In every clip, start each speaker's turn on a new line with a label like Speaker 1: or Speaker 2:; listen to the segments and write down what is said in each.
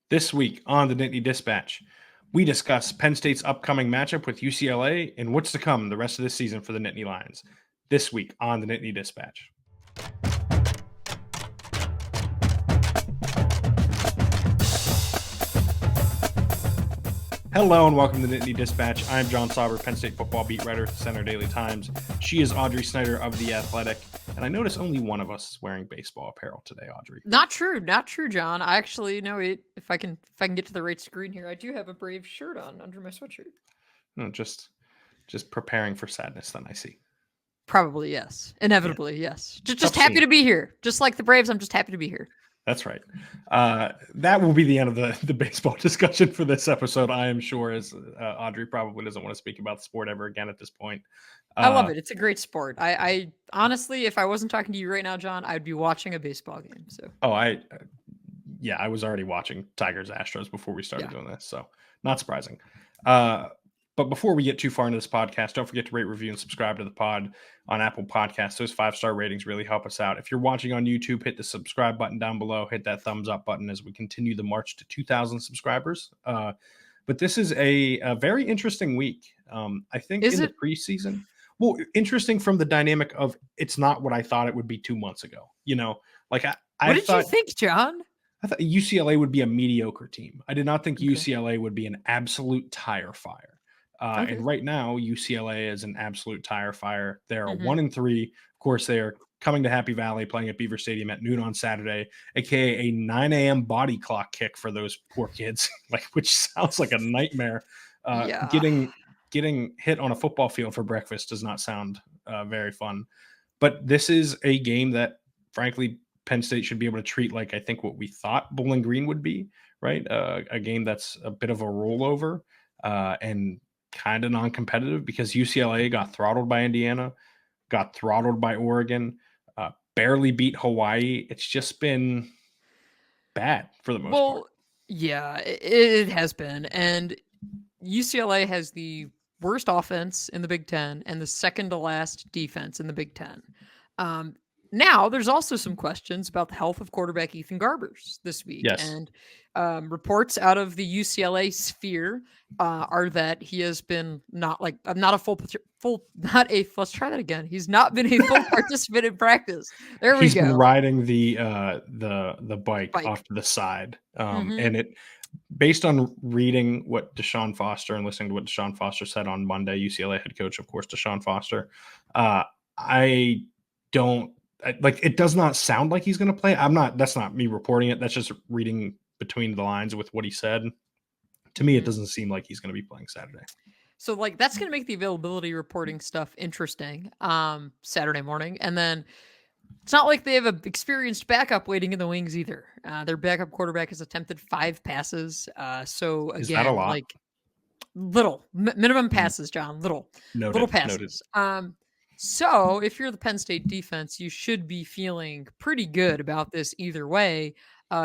Speaker 1: This week on the Nittany Dispatch, we discuss Penn State's upcoming matchup with UCLA and what's to come the rest of this season for the Nittany Lions. This week on the Nittany Dispatch. Hello and welcome to the Nittany Dispatch. I'm John Sauber, Penn State football beat writer at the Center Daily Times. She is Audrey Snyder of The Athletic. And I notice only one of us is wearing baseball apparel today, Audrey.
Speaker 2: Not true, John. I actually know it. If I can get to the right screen here, I do have a Brave shirt on under my sweatshirt.
Speaker 1: No, just preparing for sadness. Then I see.
Speaker 2: Probably yes. Inevitably yes. Just happy to be here. Just like the Braves, I'm just happy to be here.
Speaker 1: That's right. That will be the end of the baseball discussion for this episode, I am sure, as Audrey probably doesn't want to speak about the sport ever again at this point.
Speaker 2: I love it. It's a great sport. I honestly, if I wasn't talking to you right now, John, I'd be watching a baseball game. So.
Speaker 1: I was already watching Tigers Astros before we started doing this, so not surprising. But before we get too far into this podcast, don't forget to rate, review, and subscribe to the pod on Apple Podcasts. Those 5-star ratings really help us out. If you're watching on YouTube, hit the subscribe button down below. Hit that thumbs up button as we continue the march to 2,000 subscribers. But this is a very interesting week. I think the preseason. Well, interesting from the dynamic of it's not what I thought it would be 2 months ago. You know, like
Speaker 2: what did you think, John?
Speaker 1: I thought UCLA would be a mediocre team. I did not think UCLA would be an absolute tire fire. And right now, UCLA is an absolute tire fire. They're 1-3. Of course, they are coming to Happy Valley, playing at Beaver Stadium at noon on Saturday, aka a 9 a.m. body clock kick for those poor kids, which sounds like a nightmare. Getting hit on a football field for breakfast does not sound very fun. But this is a game that, frankly, Penn State should be able to treat like I think what we thought Bowling Green would be, right? A game that's a bit of a rollover and kind of non-competitive because UCLA got throttled by Indiana, got throttled by Oregon, barely beat Hawaii. It's just been bad for the most part.
Speaker 2: Yeah, it has been. And UCLA has the worst offense in the Big Ten and the second to last defense in the Big Ten. Now, there's also some questions about the health of quarterback Ethan Garbers this week.
Speaker 1: Yes.
Speaker 2: And reports out of the UCLA sphere are that he has been let's try that again. He's not been a full participant in practice. There we go.
Speaker 1: He's been riding the bike off to the side. And it, based on reading what Deshaun Foster and listening to what Deshaun Foster said on Monday, UCLA head coach, of course, Deshaun Foster, it does not sound like he's going to play. That's not me reporting it. That's just reading between the lines with what he said. To me, it doesn't seem like he's going to be playing Saturday.
Speaker 2: So that's going to make the availability reporting stuff interesting Saturday morning. And then it's not like they have an experienced backup waiting in the wings either. Their backup quarterback has attempted 5 passes. So again,
Speaker 1: is that a lot?
Speaker 2: Little minimum passes, John, little passes.
Speaker 1: Noted.
Speaker 2: So if you're the Penn State defense, you should be feeling pretty good about this either way.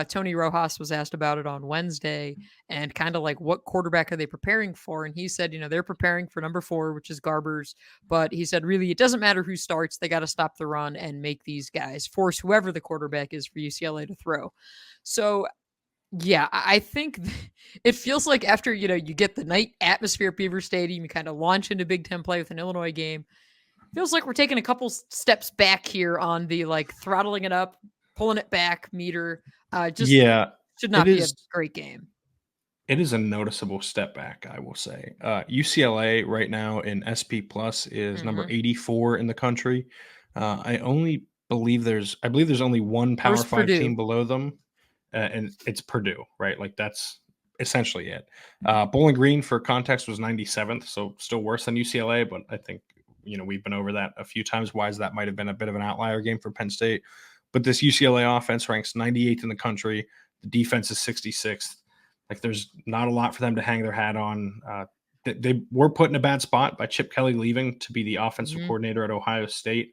Speaker 2: Tony Rojas was asked about it on Wednesday and kind of like what quarterback are they preparing for? And he said, they're preparing for number 4, which is Garbers. But he said, really, it doesn't matter who starts. They got to stop the run and make these guys force whoever the quarterback is for UCLA to throw. So yeah, I think it feels like after, you get the night atmosphere at Beaver Stadium, you kind of launch into Big Ten play with an Illinois game. Feels like we're taking a couple steps back here on the throttling it up, pulling it back meter. Should not be a great game.
Speaker 1: It is a noticeable step back, I will say. UCLA right now in SP Plus is number 84 in the country. I believe there's only one Power 5 team below them, and it's Purdue, right? That's essentially it. Bowling Green, for context, was 97th, so still worse than UCLA, but I think we've been over that a few times. Why that might have been a bit of an outlier game for Penn State. But this UCLA offense ranks 98th in the country. The defense is 66th. There's not a lot for them to hang their hat on. They were put in a bad spot by Chip Kelly leaving to be the offensive coordinator at Ohio State.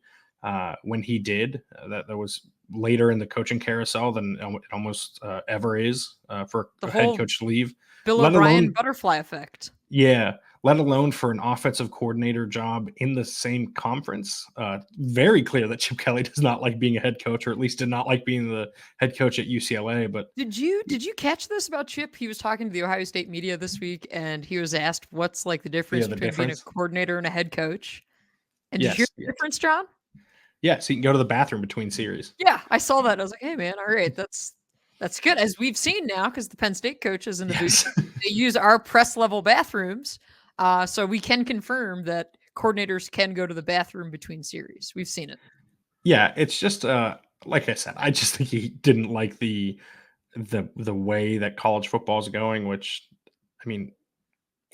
Speaker 1: When he did, that was later in the coaching carousel than it almost ever is for a head coach to leave.
Speaker 2: Bill O'Brien butterfly effect.
Speaker 1: Yeah. let alone for an offensive coordinator job in the same conference. Very clear that Chip Kelly does not like being a head coach, or at least did not like being the head coach at UCLA. But
Speaker 2: did you catch this about Chip? He was talking to the Ohio State media this week, and he was asked what's like the difference
Speaker 1: the
Speaker 2: between being a
Speaker 1: difference.
Speaker 2: coordinator and a head coach. And did you hear
Speaker 1: Yes,
Speaker 2: the difference, John?
Speaker 1: yeah. So you can go to the bathroom between series.
Speaker 2: Yeah, I saw that. I was like, hey man, all right, that's good. As we've seen now, because the Penn State coaches in the booth, they use our press level bathrooms. So we can confirm that coordinators can go to the bathroom between series. We've seen it.
Speaker 1: Yeah, it's just like I said, I just think he didn't like the way that college football is going, which I mean,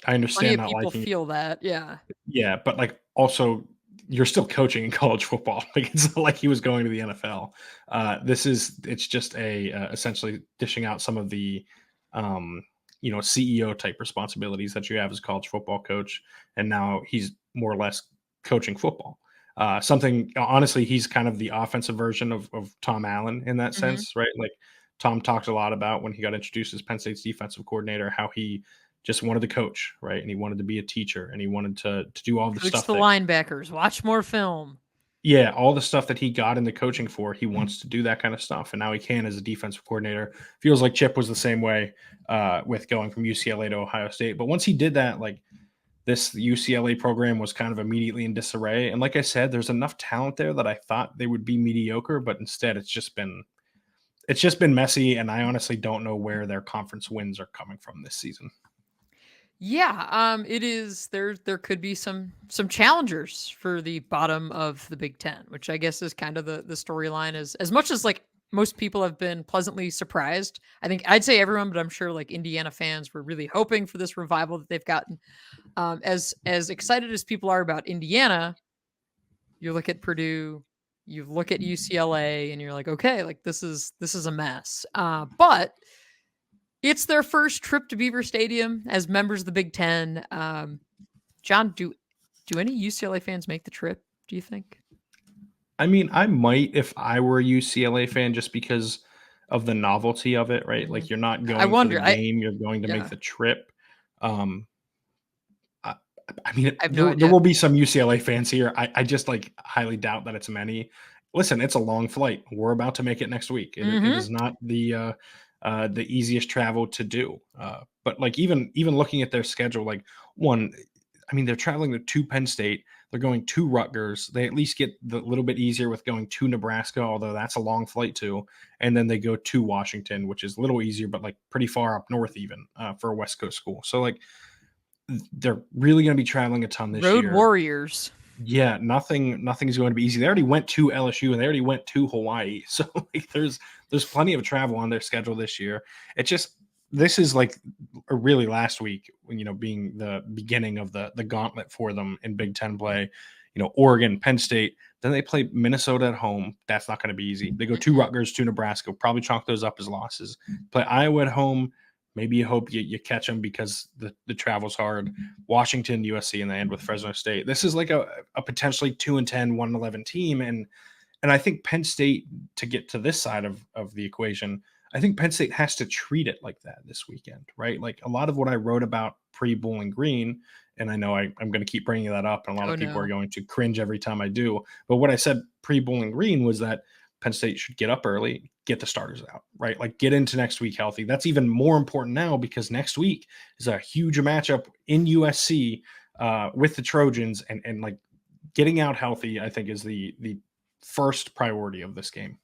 Speaker 1: I
Speaker 2: Plenty
Speaker 1: understand
Speaker 2: of
Speaker 1: not
Speaker 2: people
Speaker 1: liking it.
Speaker 2: feel that. Yeah.
Speaker 1: Yeah, but like also you're still coaching in college football. Like it's not like he was going to the NFL. It's just a essentially dishing out some of the CEO type responsibilities that you have as a college football coach, and now he's more or less coaching football. Something honestly, he's kind of the offensive version of Tom Allen in that
Speaker 2: Mm-hmm.
Speaker 1: sense, right? Like Tom talked a lot about when he got introduced as Penn State's defensive coordinator, how he just wanted to coach, right? And he wanted to be a teacher, and he wanted to do all the
Speaker 2: Coach
Speaker 1: stuff
Speaker 2: the
Speaker 1: that,
Speaker 2: linebackers. Watch more film.
Speaker 1: yeah, all the stuff that he got into coaching for. He wants to do that kind of stuff, and now he can as a defensive coordinator. Feels like Chip was the same way with going from UCLA to Ohio State. But once he did that, like this UCLA program was kind of immediately in disarray. And like I said, there's enough talent there that I thought they would be mediocre, but instead it's just been messy. And I honestly don't know where their conference wins are coming from this season.
Speaker 2: Yeah, it is there could be some challengers for the bottom of the Big Ten, which I guess is kind of the storyline as much as like most people have been pleasantly surprised. I think I'd say everyone, but I'm sure like Indiana fans were really hoping for this revival that they've gotten. As excited as people are about Indiana, you look at Purdue, you look at UCLA, and you're like, okay, like this is a mess. But it's their first trip to Beaver Stadium as members of the Big Ten. John, do any UCLA fans make the trip, do you think?
Speaker 1: I mean, I might if I were a UCLA fan, just because of the novelty of it, right? Like you're not
Speaker 2: I
Speaker 1: going for the
Speaker 2: wonder.
Speaker 1: game, you're going to make
Speaker 2: Yeah,
Speaker 1: the trip. Um, I, I mean,
Speaker 2: I have no
Speaker 1: there
Speaker 2: idea.
Speaker 1: will be some UCLA fans here. I just like highly doubt that it's many. Listen, it's a long flight. We're about to make it next week. It is not the easiest travel to do. But like even looking at their schedule, like one, I mean, they're traveling to Penn State. They're going to Rutgers. They at least get the little bit easier with going to Nebraska, although that's a long flight too. And then they go to Washington, which is a little easier, but like pretty far up north even for a West Coast school. So like they're really going to be traveling a ton this
Speaker 2: Road
Speaker 1: year.
Speaker 2: Warriors.
Speaker 1: Yeah, nothing's going to be easy. They already went to LSU and they already went to Hawaii. So like there's plenty of travel on their schedule this year. It just this is like really last week when being the beginning of the gauntlet for them in Big Ten play. Oregon, Penn State, then they play Minnesota at home. That's not going to be easy. They go to Rutgers, to Nebraska, probably chalk those up as losses. Play Iowa at home. Maybe you hope you catch them because the travel's hard. Washington, USC, and they end with Fresno State. This is like a potentially 2-10, 1-11 team. And I think Penn State, to get to this side of the equation, I think Penn State has to treat it like that this weekend, right? Like a lot of what I wrote about pre-Bowling Green, and I know I'm going to keep bringing that up, and a lot of people are going to cringe every time I do. But what I said pre-Bowling Green was that Penn State should get up early, get the starters out, right? Like get into next week healthy. That's even more important now because next week is a huge matchup in USC with the Trojans, and like getting out healthy, I think, is the first priority of this game.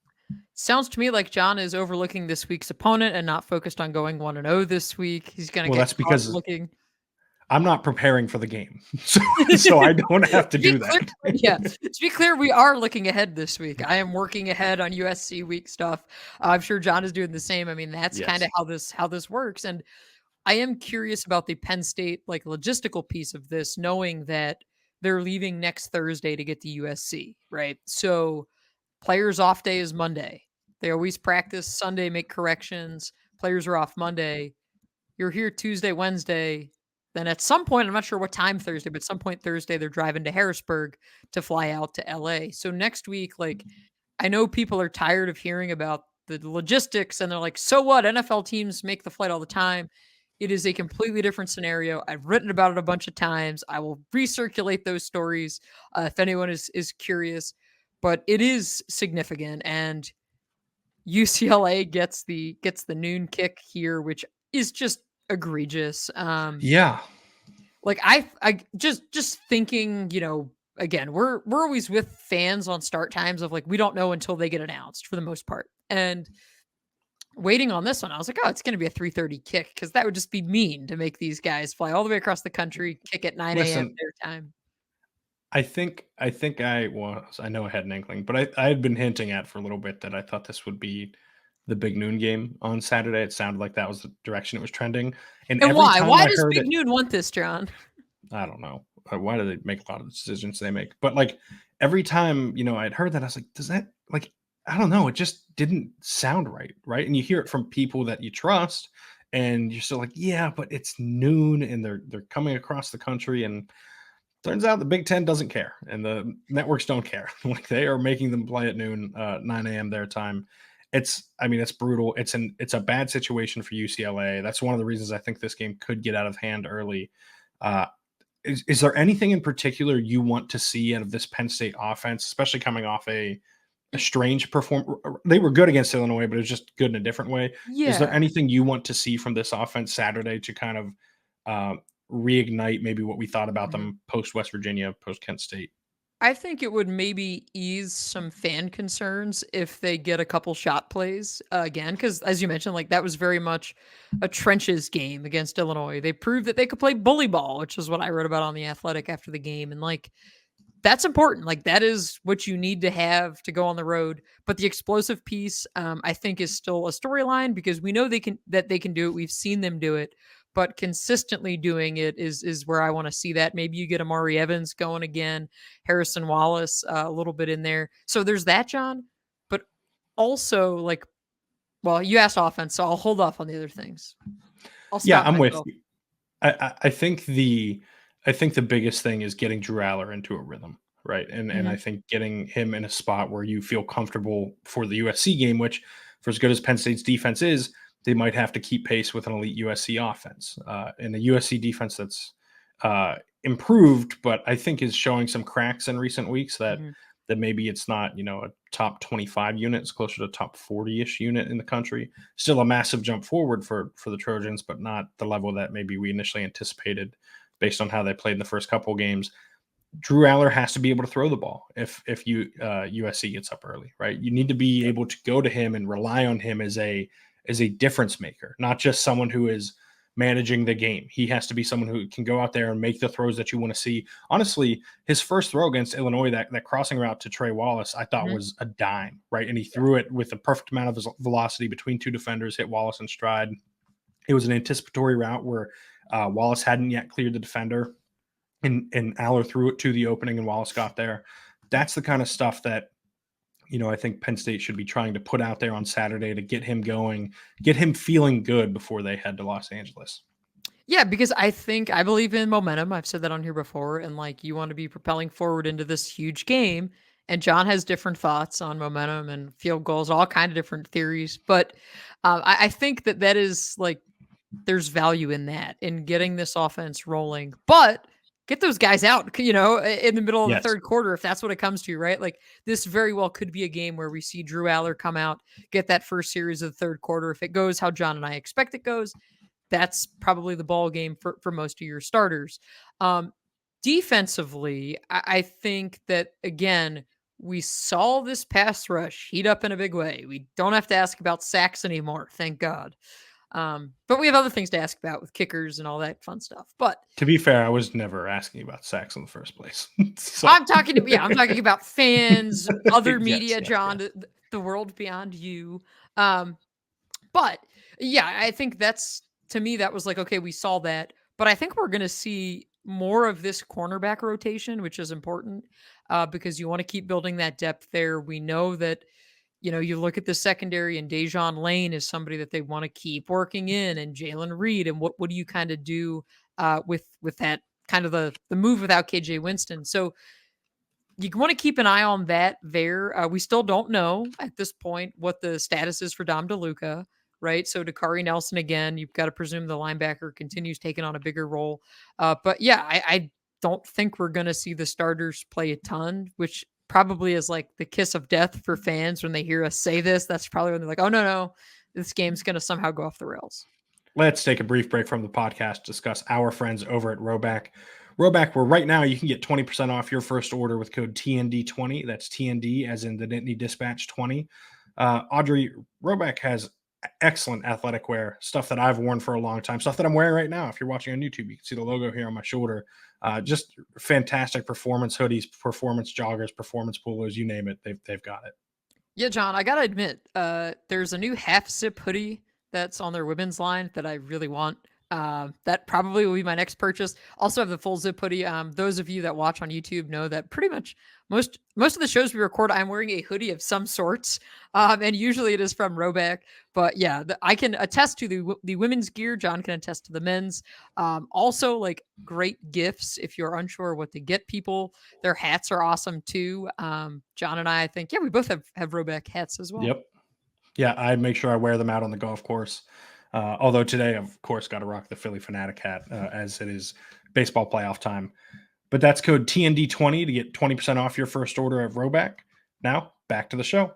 Speaker 2: Sounds to me like John is overlooking this week's opponent and not focused on going 1-0 this week. He's going to get
Speaker 1: That's
Speaker 2: caught
Speaker 1: because
Speaker 2: looking.
Speaker 1: I'm not preparing for the game, so I don't have to do that.
Speaker 2: Yeah, to be clear, we are looking ahead this week. I am working ahead on USC week stuff. I'm sure John is doing the same. I mean, that's kind of how this works. And I am curious about the Penn State like logistical piece of this, knowing that they're leaving next Thursday to get to USC, right? So players' off day is Monday. They always practice Sunday, make corrections. Players are off Monday. You're here Tuesday, Wednesday. Then at some point, I'm not sure what time Thursday, but at some point Thursday, they're driving to Harrisburg to fly out to LA. So next week, like, I know people are tired of hearing about the logistics and they're like, so what? NFL teams make the flight all the time. It is a completely different scenario. I've written about it a bunch of times. I will recirculate those stories if anyone is curious. But it is significant, and UCLA gets the noon kick here, which is just egregious.
Speaker 1: Yeah.
Speaker 2: Like I just thinking, again, we're always with fans on start times of like we don't know until they get announced for the most part. And waiting on this one, I was like, oh, it's going to be a 3:30 kick because that would just be mean to make these guys fly all the way across the country, kick at 9 a.m.
Speaker 1: Listen,
Speaker 2: their time.
Speaker 1: I know I had an inkling, but I had been hinting at for a little bit that I thought this would be the big noon game on Saturday. It sounded like that was the direction it was trending. And
Speaker 2: And
Speaker 1: every
Speaker 2: why?
Speaker 1: time
Speaker 2: Why
Speaker 1: I
Speaker 2: does
Speaker 1: heard
Speaker 2: Big
Speaker 1: it,
Speaker 2: Noon want this, John?
Speaker 1: I don't know. Why do they make a lot of the decisions they make? But like every time, I'd heard that, I was like, does that like I don't know, it just didn't sound right, right? And you hear it from people that you trust, and you're still like, yeah, but it's noon and they're coming across the country, and turns out the Big Ten doesn't care and the networks don't care. Like they are making them play at noon, 9 a.m. their time. It's brutal. It's a bad situation for UCLA. That's one of the reasons I think this game could get out of hand early. Uh, is there anything in particular you want to see out of this Penn State offense, especially coming off a strange perform? They were good against Illinois, but it was just good in a different way. Is there
Speaker 2: Yeah.
Speaker 1: anything you want to see from this offense Saturday to kind of uh, reignite maybe what we thought about
Speaker 2: Mhm.
Speaker 1: them post West Virginia, post Kent State?
Speaker 2: I think it would maybe ease some fan concerns if they get a couple shot plays again, because as you mentioned, like that was very much a trenches game against Illinois. They proved that they could play bully ball, which is what I wrote about on the Athletic after the game, and like that's important. Like that is what you need to have to go on the road. But the explosive piece, I think, is still a storyline because we know they can do it. We've seen them do it, but consistently doing it is where I want to see that. Maybe you get Amari Evans going again, Harrison Wallace a little bit in there. So there's that, John. But also, like, well, you asked offense, so I'll hold off on the other things. I'll
Speaker 1: Yeah,
Speaker 2: stop
Speaker 1: I'm with
Speaker 2: myself.
Speaker 1: you. I think the biggest thing is getting Drew Allar into a rhythm, right? And I
Speaker 2: Mhm.
Speaker 1: think getting him in a spot where you feel comfortable for the USC game, which for as good as Penn State's defense is, they might have to keep pace with an elite USC offense, and a USC defense that's improved, but I think is showing some cracks in recent weeks
Speaker 2: Mhm.
Speaker 1: that maybe it's not a top 25 unit, it's closer to top 40-ish unit in the country. Still a massive jump forward for the Trojans, but not the level that maybe we initially anticipated based on how they played in the first couple of games. Drew Allar has to be able to throw the ball if USC gets up early, right? You need to be able to go to him and rely on him as a difference maker, not just someone who is managing the game. He has to be someone who can go out there and make the throws that you want to see. Honestly, his first throw against Illinois, that crossing route to Trey Wallace, I thought
Speaker 2: Mhm.
Speaker 1: was a dime, right? And he threw it with the perfect amount of velocity between two defenders, hit Wallace in stride. It was an anticipatory route where Wallace hadn't yet cleared the defender, and Aller threw it to the opening, and Wallace got there. That's the kind of stuff that I think Penn State should be trying to put out there on Saturday to get him going, get him feeling good before they head to Los Angeles.
Speaker 2: Yeah, because I believe in momentum. I've said that on here before, and like you want to be propelling forward into this huge game. And John has different thoughts on momentum and field goals, all kind of different theories. But I think that is like there's value in that in getting this offense rolling. But get those guys out, in the middle of the
Speaker 1: Yes.
Speaker 2: third quarter if that's what it comes to, right? Like this very well could be a game where we see Drew Allar come out, get that first series of the third quarter. If it goes how John and I expect it goes, that's probably the ball game for most of your starters. Um, Defensively, I think that again, we saw this pass rush heat up in a big way. We don't have to ask about sacks anymore, thank God. But we have other things to ask about with kickers and all that fun stuff. But
Speaker 1: To be fair, I was never asking about sacks in the first place. So
Speaker 2: I'm talking about fans, other
Speaker 1: yes,
Speaker 2: media,
Speaker 1: yes,
Speaker 2: John,
Speaker 1: yes.
Speaker 2: the world beyond you. Um, But yeah, I think that's to me that was like okay, we saw that, but I think we're going to see more of this cornerback rotation, which is important because you want to keep building that depth there. We know that you look at the secondary and Dejon Lane is somebody that they want to keep working in, and Jalen Reed, and what do you kind of do with that kind of the move without KJ Winston? So you want to keep an eye on that there. We still don't know at this point what the status is for Dom DeLuca. right? So Dakari Nelson again, you've got to presume the linebacker continues taking on a bigger role. But yeah, I don't think we're going to see the starters play a ton, which probably is like the kiss of death for fans when they hear us say this. That's probably when they're like, oh, no, this game's going to somehow go off the rails.
Speaker 1: Let's take a brief break from the podcast to discuss our friends over at Roback. Roback, where right now you can get 20% off your first order with code TND20. That's TND as in the Nittany Dispatch 20. Audrey, Roback has excellent athletic wear, stuff that I've worn for a long time, stuff that I'm wearing right now. If you're watching on YouTube, you can see the logo here on my shoulder. Just fantastic performance hoodies, performance joggers, performance polos, you name it, they've got it.
Speaker 2: Yeah, John, I gotta admit, there's a new half zip hoodie that's on their women's line that I really want. That probably will be my next purchase. Also have the full zip hoodie. Those of you that watch on YouTube know that pretty much most of the shows we record, I'm wearing a hoodie of some sorts, and usually it is from Roback. But yeah, I can attest to the women's gear. John can attest to the men's. Also, like great gifts if you're unsure what to get people. Their hats are awesome too. John and I think, yeah, we both have Roback hats as well.
Speaker 1: Yep. Yeah, I make sure I wear them out on the golf course. Although today, of course, got to rock the Philly Fanatic hat as it is baseball playoff time. But that's code TND20 to get 20% off your first order at Roback. Now, back to the show.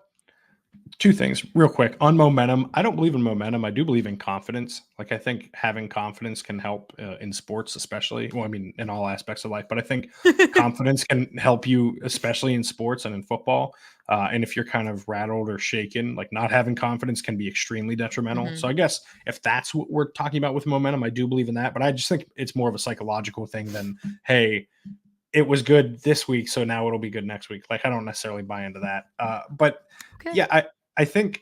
Speaker 1: Two things real quick on momentum. I don't believe in momentum. I do believe in confidence. Like, I think having confidence can help in sports, especially. Well, I mean, in all aspects of life, but I think confidence can help you, especially in sports and in football. And if you're kind of rattled or shaken, like not having confidence can be extremely detrimental.
Speaker 2: Mm-hmm.
Speaker 1: So I guess if that's what we're talking about with momentum, I do believe in that. But I just think it's more of a psychological thing than, hey, it was good this week, so now it'll be good next week. Like, I don't necessarily buy into that. But
Speaker 2: Okay.
Speaker 1: yeah, I think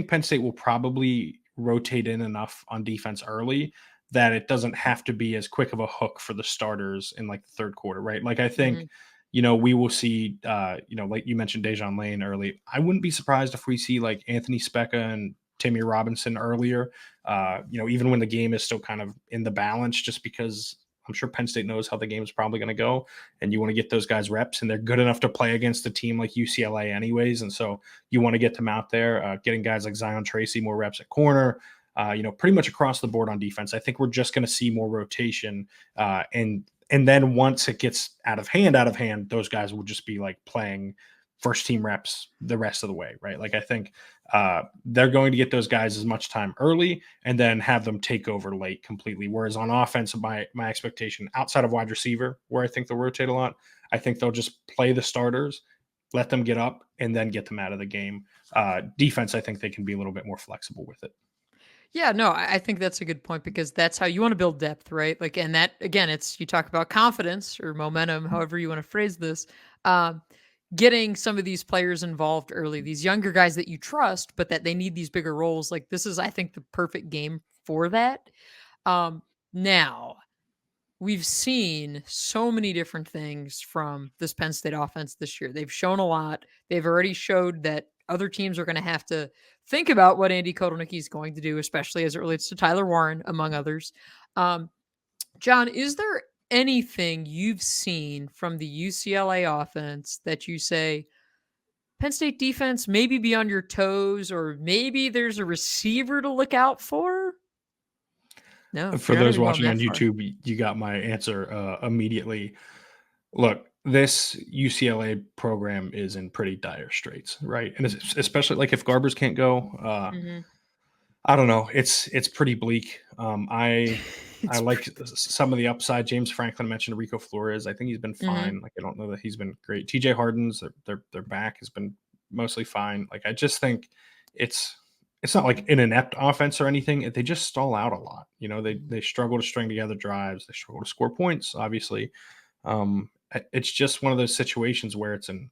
Speaker 1: Penn State will probably rotate in enough on defense early that it doesn't have to be as quick of a hook for the starters in like the third quarter, right? Like, I think, we will see, like you mentioned Dejon Lane early. I wouldn't be surprised if we see like Anthony Specca and Timmy Robinson earlier, even when the game is still kind of in the balance, just because I'm sure Penn State knows how the game is probably going to go, and you want to get those guys reps, and they're good enough to play against a team like UCLA anyways. And so you want to get them out there, getting guys like Zion Tracy more reps at corner, pretty much across the board on defense. I think we're just going to see more rotation. And then once it gets out of hand, those guys will just be like playing first team reps the rest of the way, right? Like, I think they're going to get those guys as much time early and then have them take over late completely. Whereas on offense, my expectation outside of wide receiver, where I think they'll rotate a lot, I think they'll just play the starters, let them get up, and then get them out of the game. Defense, I think they can be a little bit more flexible with it.
Speaker 2: Yeah, no, I think that's a good point because that's how you want to build depth, right? Like, and that again, you talk about confidence or momentum, however you want to phrase this. Getting some of these players involved early, these younger guys that you trust, but that they need these bigger roles. Like, this is, I think, the perfect game for that. Now, we've seen so many different things from this Penn State offense this year. They've shown a lot. They've already showed that other teams are going to have to think about what Andy Kotelnicki is going to do, especially as it relates to Tyler Warren, among others. John, is there anything you've seen from the UCLA offense that you say, Penn State defense, maybe be on your toes, or maybe there's a receiver to look out for? No.
Speaker 1: For those watching on YouTube, you got my answer immediately. Look, this UCLA program is in pretty dire straits, right? And especially like if Garbers can't go, I don't know. It's pretty bleak. I like some of the upside. James Franklin mentioned Rico Flores. I think he's been fine. Like, I don't know that he's been great. TJ Harden's their back has been mostly fine. Like, I just think it's not like an inept offense or anything. They just stall out a lot. They struggle to string together drives. They struggle to score points, obviously. It's just one of those situations where it's an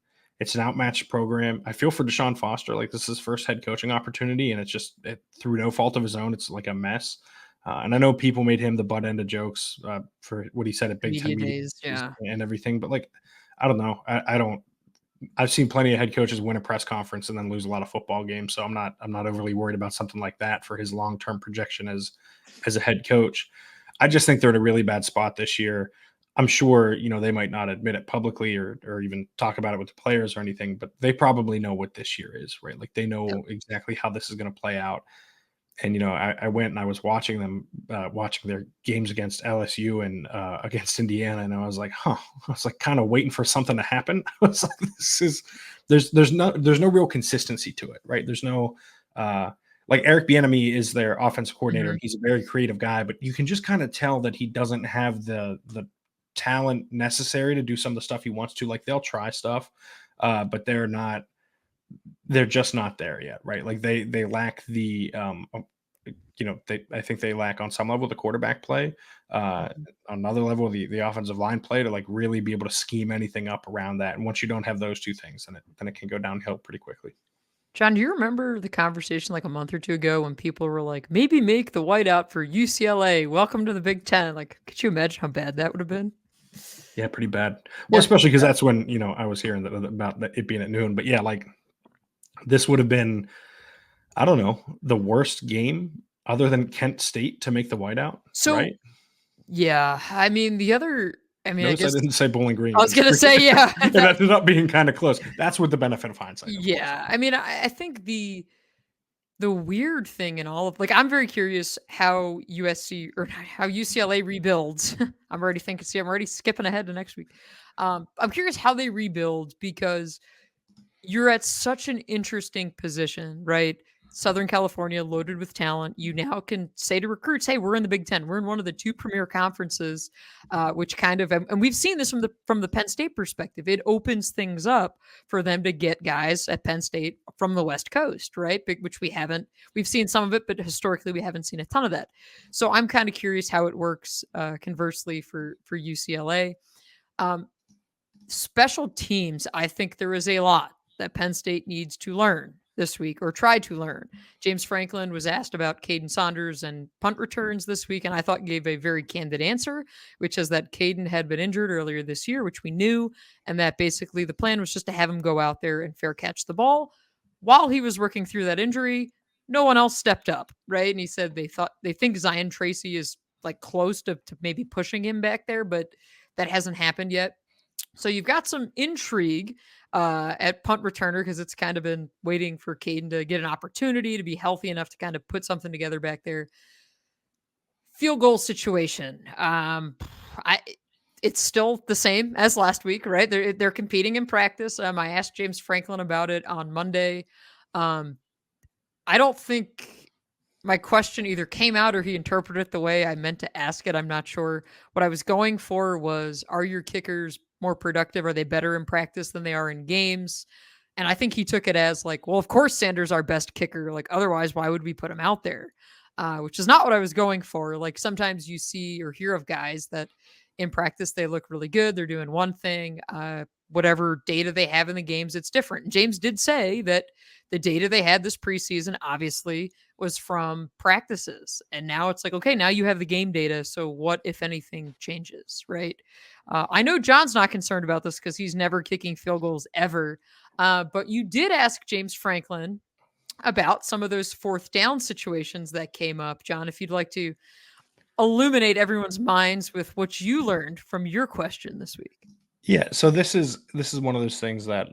Speaker 1: outmatched program. I feel for Deshaun Foster. Like, this is his first head coaching opportunity, and it's through no fault of his own. It's like a mess. And I know people made him the butt end of jokes for what he said at Big Ten meetings and everything. But like, I don't know. I've seen plenty of head coaches win a press conference and then lose a lot of football games. So I'm not overly worried about something like that for his long-term projection as a head coach. I just think they're in a really bad spot this year. I'm sure, they might not admit it publicly or even talk about it with the players or anything, but they probably know what this year is, right? Like, they know exactly how this is going to play out. And, I went and I was watching them, watching their games against LSU and against Indiana. And I was like, I was like kind of waiting for something to happen. I was like, there's no real consistency to it, right? There's no, like Eric Bieniemy is their offensive coordinator, and he's a very creative guy, but you can just kind of tell that he doesn't have the talent necessary to do some of the stuff he wants to. Like they'll try stuff, but they're just not there yet, right? Like they lack the I think they lack on some level the quarterback play, on another level the offensive line play to like really be able to scheme anything up around that. And once you don't have those two things, then it can go downhill pretty quickly.
Speaker 2: John, do you remember the conversation like a month or two ago when people were like, maybe make the whiteout for UCLA? Welcome to the Big Ten. Like, could you imagine how bad that would have been?
Speaker 1: Yeah, pretty bad. Well, especially because that's when I was hearing about it being at noon. But yeah, like this would have been, I don't know, the worst game other than Kent State to make the whiteout.
Speaker 2: So,
Speaker 1: right?
Speaker 2: Yeah, I mean, I
Speaker 1: Notice
Speaker 2: guess
Speaker 1: I didn't say Bowling Green.
Speaker 2: I was gonna say, yeah.
Speaker 1: It ended up being kind of close. That's with the benefit of hindsight.
Speaker 2: Yeah, I mean, I think the weird thing in all of like, I'm very curious how USC or how UCLA rebuilds. I'm already thinking. See, I'm already skipping ahead to next week. I'm curious how they rebuild because you're at such an interesting position, right? Southern California loaded with talent. You now can say to recruits, "Hey, we're in the Big Ten. We're in one of the two premier conferences," which kind of, and we've seen this from the Penn State perspective. It opens things up for them to get guys at Penn State from the West Coast, right? Which we haven't. We've seen some of it, but historically we haven't seen a ton of that. So I'm kind of curious how it works. Conversely, for UCLA, special teams, I think there is a lot that Penn State needs to learn this week or try to learn. James Franklin was asked about Caden Saunders and punt returns this week, and I thought gave a very candid answer, which is that Caden had been injured earlier this year, which we knew, and that basically the plan was just to have him go out there and fair catch the ball. While he was working through that injury, no one else stepped up, right? And he said they think Zion Tracy is like close to maybe pushing him back there, but that hasn't happened yet. So you've got some intrigue at punt returner because it's kind of been waiting for Caden to get an opportunity to be healthy enough to kind of put something together back there. Field goal situation. It's still the same as last week, right? They're competing in practice. I asked James Franklin about it on Monday. I don't think my question either came out or he interpreted it the way I meant to ask it. I'm not sure. What I was going for was, are your kickers more productive? Are they better in practice than they are in games? And I think he took it as like, well, of course Sanders our best kicker. Like, otherwise, why would we put him out there? Which is not what I was going for. Like, sometimes you see or hear of guys that in practice, they look really good. They're doing one thing. Whatever data they have in the games, it's different. And James did say that the data they had this preseason obviously was from practices. And now it's like, okay, now you have the game data. So what, if anything, changes, right? I know John's not concerned about this because he's never kicking field goals ever. But you did ask James Franklin about some of those fourth down situations that came up. John, if you'd like to illuminate everyone's minds with what you learned from your question this week.
Speaker 1: Yeah, so this is one of those things that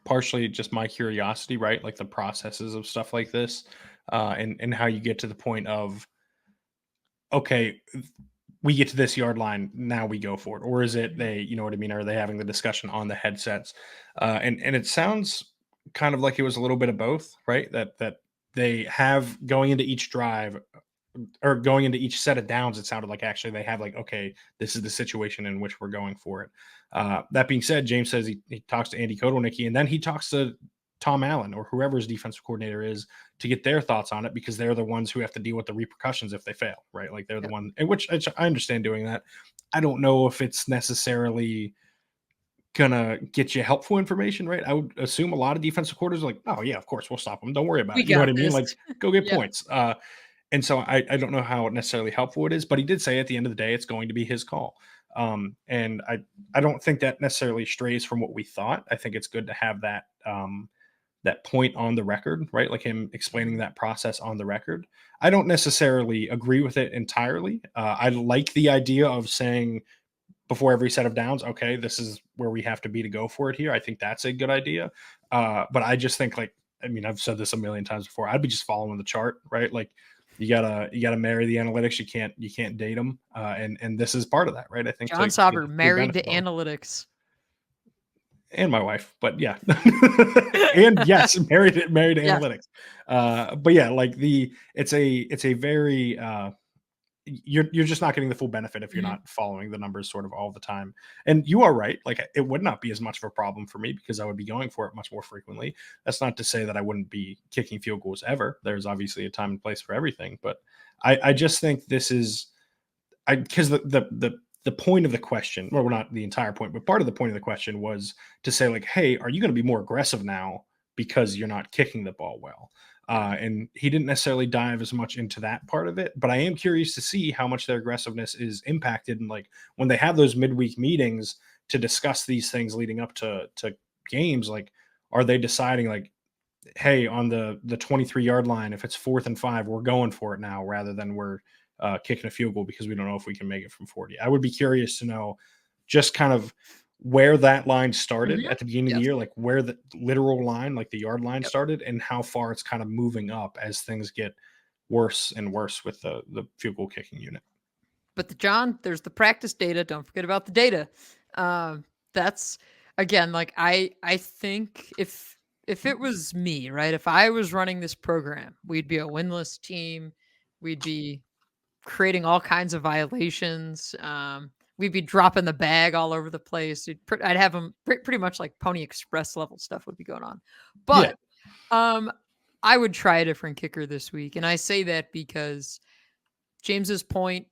Speaker 1: partially just my curiosity, right? Like the processes of stuff like this, and how you get to the point of, okay, we get to this yard line, now we go for it, or is it they, you know what I mean? Are they having the discussion on the headsets? And it sounds kind of like it was a little bit of both, right? That they have going into each drive or going into each set of downs, it sounded like actually they have like, okay, this is the situation in which we're going for it. That being said, James says he talks to Andy Kotelnicki, and then he talks to Tom Allen or whoever his defensive coordinator is to get their thoughts on it, because they're the ones who have to deal with the repercussions if they fail, right? Like they're the one, in which I understand doing that. I don't know if it's necessarily gonna get you helpful information, right? I would assume a lot of defensive coordinators are like, oh yeah, of course we'll stop them. Don't worry about it. You know what I mean? Like go get points. And so I don't know how necessarily helpful it is, but he did say at the end of the day, it's going to be his call. And I don't think that necessarily strays from what we thought. I think it's good to have that, that point on the record, right? Like him explaining that process on the record. I don't necessarily agree with it entirely. I like the idea of saying before every set of downs, okay, this is where we have to be to go for it here. I think that's a good idea. But I just think like, I mean, I've said this a million times before. I'd be just following the chart, right? Like you gotta marry the analytics. You can't date them, and this is part of that, right? I think
Speaker 2: John
Speaker 1: to
Speaker 2: Sauber,
Speaker 1: get
Speaker 2: married to
Speaker 1: benefit of.
Speaker 2: analytics.
Speaker 1: And my wife, but yeah, and yes, married to
Speaker 2: Yes.
Speaker 1: analytics. But yeah, like it's a very you're just not getting the full benefit if you're
Speaker 2: Mhm.
Speaker 1: not following the numbers sort of all the time. And you are right. Like it would not be as much of a problem for me because I would be going for it much more frequently. That's not to say that I wouldn't be kicking field goals ever. There's obviously a time and place for everything, but I just think this is because the point of the question, well, not the entire point, but part of the point of the question was to say like, hey, are you going to be more aggressive now because you're not kicking the ball well? And he didn't necessarily dive as much into that part of it, but I am curious to see how much their aggressiveness is impacted. And like when they have those midweek meetings to discuss these things leading up to games, like are they deciding like, hey, on the 23-yard line, if it's 4th and 5, we're going for it now rather than we're kicking a field goal because we don't know if we can make it from 40. I would be curious to know just kind of where that line started
Speaker 2: Mhm.
Speaker 1: at the beginning of the
Speaker 2: Yes.
Speaker 1: year, like where the literal line, like the yard line
Speaker 2: Yep.
Speaker 1: started, and how far it's kind of moving up as things get worse and worse with the field goal kicking unit.
Speaker 2: But John, there's the practice data. Don't forget about the data. That's again, like I think if it was me, right? If I was running this program, we'd be a winless team. We'd be creating all kinds of violations. We'd be dropping the bag all over the place. I'd have them pretty much like Pony Express level stuff would be going on.
Speaker 1: Yeah.
Speaker 2: But I would try a different kicker this week, and I say that because James's point,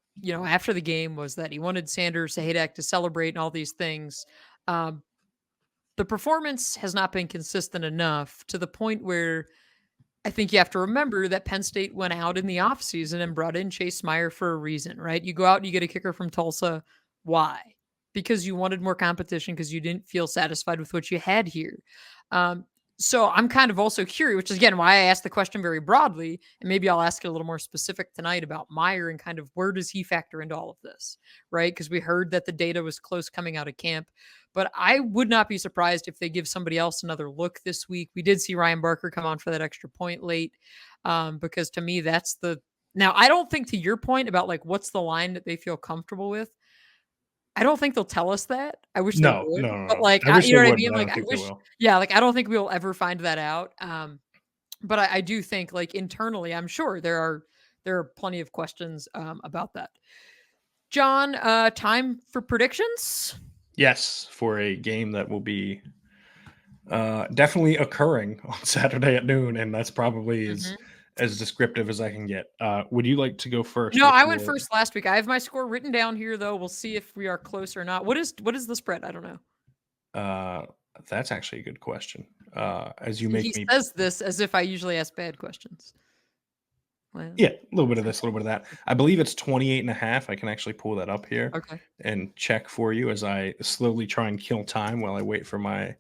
Speaker 2: after the game was that he wanted Sanders Sahadak to celebrate and all these things. Um, the performance has not been consistent enough to the point where I think you have to remember that Penn State went out in the offseason and brought in Chase Meyer for a reason, right? You go out and you get a kicker from Tulsa. Why? Because you wanted more competition because you didn't feel satisfied with what you had here. Um, so I'm kind of also curious, which is again why I asked the question very broadly, and maybe I'll ask it a little more specific tonight about Meyer and kind of where does he factor into all of this, right? Because we heard that the data was close coming out of camp. But I would not be surprised if they give somebody else another look this week. We did see Ryan Barker come on for that extra point late, because to me, that's the. Now, I don't think to your point about like what's the line that they feel comfortable with. I don't think they'll tell us that. I wish they
Speaker 1: No,
Speaker 2: would,
Speaker 1: no, no,
Speaker 2: but
Speaker 1: no.
Speaker 2: like,
Speaker 1: I wish
Speaker 2: you
Speaker 1: they
Speaker 2: know what I
Speaker 1: would,
Speaker 2: mean?
Speaker 1: but I
Speaker 2: Like,
Speaker 1: don't
Speaker 2: I
Speaker 1: think they
Speaker 2: wish,
Speaker 1: will.
Speaker 2: yeah, like I don't think we'll ever find that out. But I do think like internally, I'm sure there are plenty of questions about that. John, time for predictions.
Speaker 1: Yes, for a game that will be definitely occurring on Saturday at noon, and that's probably
Speaker 2: Mhm.
Speaker 1: as descriptive as I can get. Would you like to go first
Speaker 2: No,
Speaker 1: with
Speaker 2: I went
Speaker 1: your?
Speaker 2: first last week. I have my score written down here, though. We'll see if we are close or not. What is the spread? I don't know.
Speaker 1: Uh, that's actually a good question. As you
Speaker 2: He
Speaker 1: make me,
Speaker 2: says this as if I usually ask bad questions. Well,
Speaker 1: yeah, a little bit of this, a little bit of that. I believe it's 28 and a half. I can actually pull that up here
Speaker 2: okay.
Speaker 1: and check for you as I slowly try and kill time while I wait for my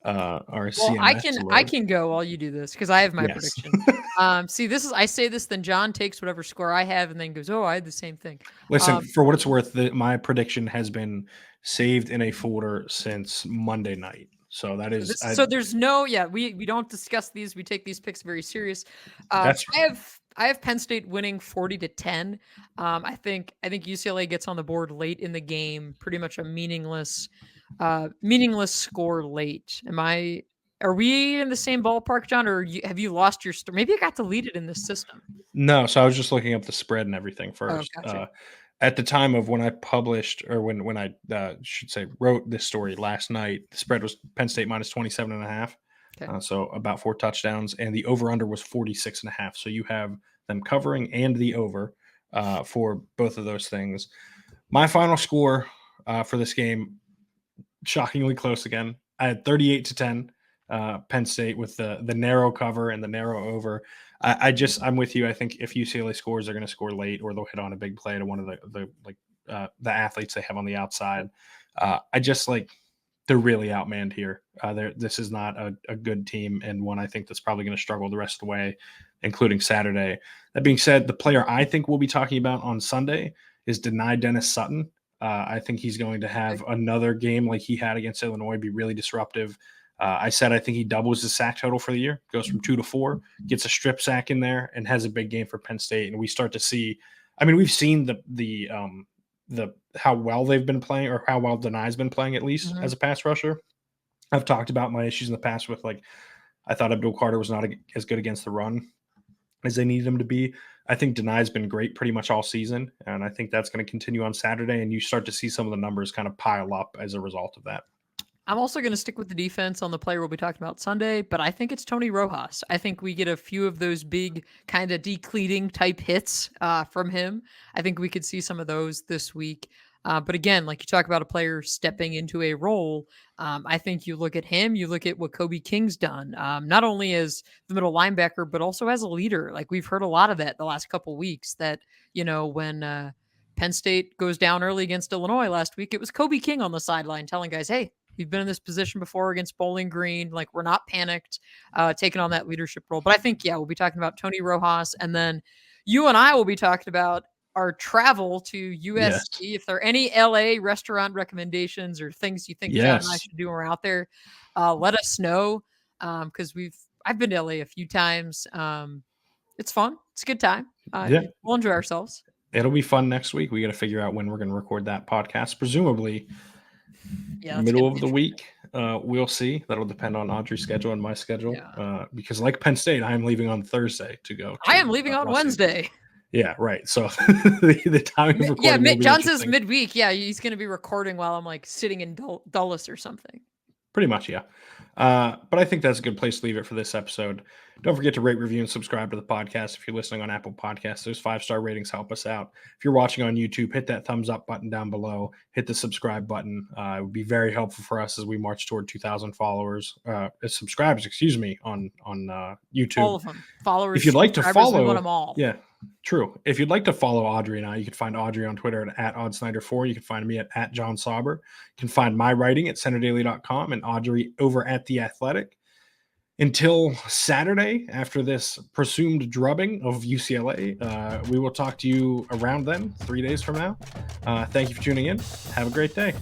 Speaker 1: our
Speaker 2: Well, I
Speaker 1: CMS
Speaker 2: can
Speaker 1: to
Speaker 2: I
Speaker 1: load.
Speaker 2: can go while you do this because I have my
Speaker 1: Yes.
Speaker 2: prediction. See, this is I say this, then John takes whatever score I have and then goes, "Oh, I had the same thing."
Speaker 1: Listen,
Speaker 2: Um,
Speaker 1: for what it's worth, my prediction has been saved in a folder since Monday night. So that
Speaker 2: so
Speaker 1: is,
Speaker 2: this so there's no yeah, we don't discuss these. We take these picks very serious.
Speaker 1: that's
Speaker 2: I have Penn State winning 40-10. I think UCLA gets on the board late in the game, pretty much a meaningless score late. Are we in the same ballpark, John, or have you lost your maybe I got deleted in this system?
Speaker 1: no. So I was just looking up the spread and everything
Speaker 2: Oh,
Speaker 1: first.
Speaker 2: gotcha.
Speaker 1: At the time of when I published, or when I should say wrote this story last night, the spread was Penn State minus 27 and a half.
Speaker 2: Okay.
Speaker 1: So about 4 touchdowns, and the over under was 46 and a half. So you have them covering and the over for both of those things. My final score for this game, shockingly close again. I had 38-10, Penn State with the narrow cover and the narrow over. I'm with you. I think if UCLA scores, they're going to score late, or they'll hit on a big play to one of the athletes they have on the outside. I just like they're really outmanned here. This is not a good team, and one I think that's probably going to struggle the rest of the way, including Saturday. That being said, the player I think we'll be talking about on Sunday is Deni Dennis Sutton. I think he's going to have another game like he had against Illinois, be really disruptive. I said I think he doubles his sack total for the year, goes from 2 to 4, gets a strip sack in there, and has a big game for Penn State. And we start to see, I mean, we've seen the how well they've been playing, or how well Denai's been playing, at least as a pass rusher. I've talked about my issues in the past with, like, I thought Abdul Carter was not as good against the run as they needed him to be. I think Denai's been great pretty much all season, and I think that's going to continue on Saturday, and you start to see some of the numbers kind of pile up as a result of that.
Speaker 2: I'm also going to stick with the defense on the player we'll be talking about Sunday, but I think it's Tony Rojas. I think we get a few of those big kind of decleating type hits from him. I think we could see some of those this week. But again, like you talk about a player stepping into a role, I think you look at him, you look at what Kobe King's done, not only as the middle linebacker, but also as a leader. Like we've heard a lot of that the last couple of weeks that, when Penn State goes down early against Illinois last week, it was Kobe King on the sideline telling guys, hey, we've been in this position before against Bowling Green. Like, we're not panicked, taking on that leadership role. But I think, we'll be talking about Tony Rojas. And then you and I will be talking about our travel to USC. Yes. If there are any LA restaurant recommendations or things you think John and I should do when we're out there, let us know. Because I've been to LA a few times. It's fun. It's a good time. We'll enjoy ourselves.
Speaker 1: It'll be fun next week. We got to figure out when we're going to record that podcast. Presumably middle of the week. We'll see. That'll depend on Audrey's schedule and my schedule. Because like Penn State, I am leaving on Thursday to go.
Speaker 2: I am leaving on Wednesday.
Speaker 1: Yeah, right. So the time of recording.
Speaker 2: Yeah, John says midweek. Yeah, he's going to be recording while I'm like sitting in Dulles or something.
Speaker 1: Pretty much, yeah. But I think that's a good place to leave it for this episode. Don't forget to rate, review, and subscribe to the podcast. If you're listening on Apple Podcasts, those 5-star ratings help us out. If you're watching on YouTube, hit that thumbs up button down below. Hit the subscribe button. It would be very helpful for us as we march toward 2,000 followers, subscribers, on YouTube.
Speaker 2: All of them. Followers,
Speaker 1: if you'd like to follow,
Speaker 2: we want them all.
Speaker 1: Yeah, true. If you'd like to follow Audrey and I, you can find Audrey on Twitter at OddSnyder4. You can find me at John Sauber. You can find my writing at CenterDaily.com and Audrey over at The Athletic. Until Saturday, after this presumed drubbing of UCLA, we will talk to you around then, 3 days from now. Thank you for tuning in. Have a great day.